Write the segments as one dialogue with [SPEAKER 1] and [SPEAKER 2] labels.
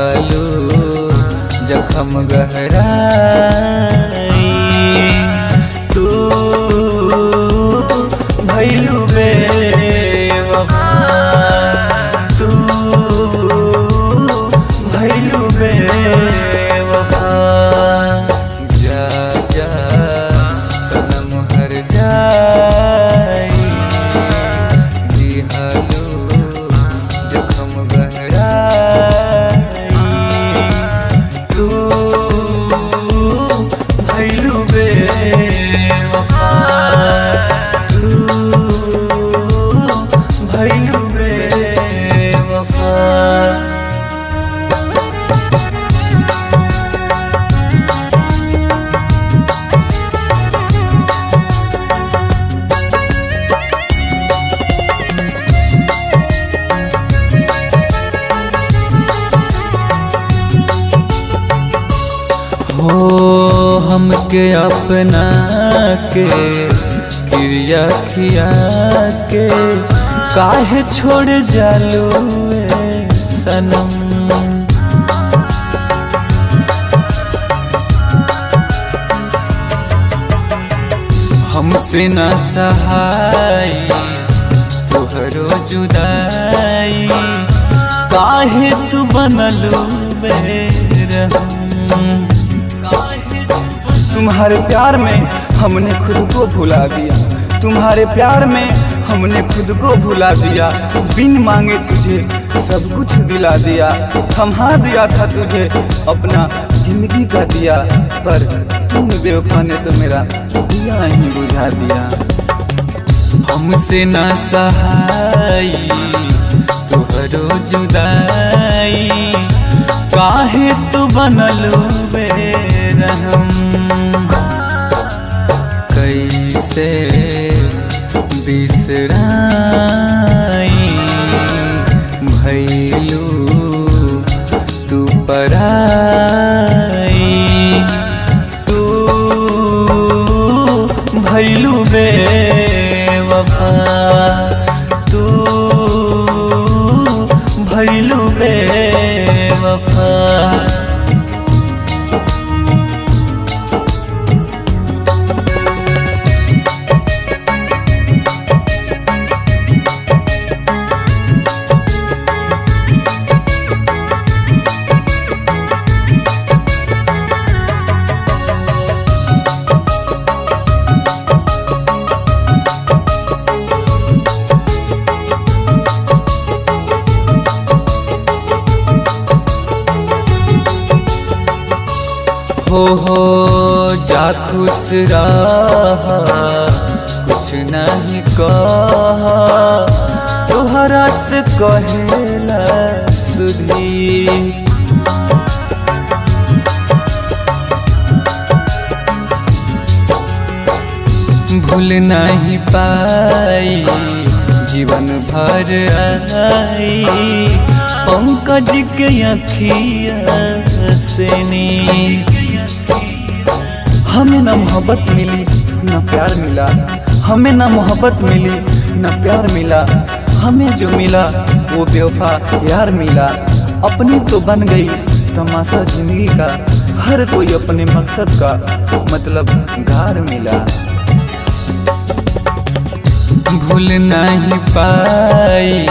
[SPEAKER 1] दिहलू जखम गहराई तू भइलू बेवफा तू भइलू बेवफा जा जा सनम हर जाई दिहलू जखम गहराई तू भइलू बेवफा तू भइलू बेवफा। हो हमके अपना के क्रिया खिया के काहे छोड़ जालू सनम हमसे न सहाई तुहरो जुदाई काहे तू बनलू बेरहम।
[SPEAKER 2] तुम्हारे प्यार में हमने खुद को भुला दिया, तुम्हारे प्यार में हमने खुद को भुला दिया। बिन मांगे तुझे सब कुछ दिला दिया, थमा दिया था तुझे अपना जिंदगी का दिया, पर तुम बेवफा ने तो मेरा दिया ही बुझा दिया।
[SPEAKER 1] हमसे न सहाई तुहरो जुदाई काहे तू बनलू बेरहम। कैसे बिसराई भइलू तू पराई तू भइलू बेवफा तू भइलू बेवफा। हो जा खुश रहा कुछ नहीं कहा तोहरा से कहेला सुधी। भूल नहीं पाई जीवन भर आई पंकज के अखिया से नीर।
[SPEAKER 2] हमें ना मोहब्बत मिली ना प्यार मिला, हमें ना मोहब्बत मिली ना प्यार मिला, हमें जो मिला वो बेवफा यार मिला। अपनी तो बन गई तमाशा जिंदगी का, हर कोई अपने मकसद का मतलब गार मिला।
[SPEAKER 1] भूल नहीं पाई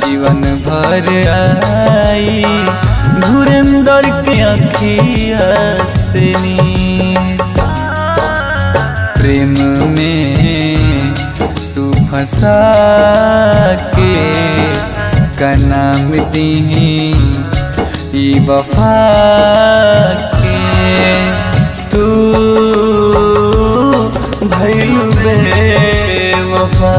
[SPEAKER 1] जीवन भर आई धुरंधर के अखिया से नीर। प्रेम में तू फंसा के कनाम दी वफा के तू भइलू बेवफा।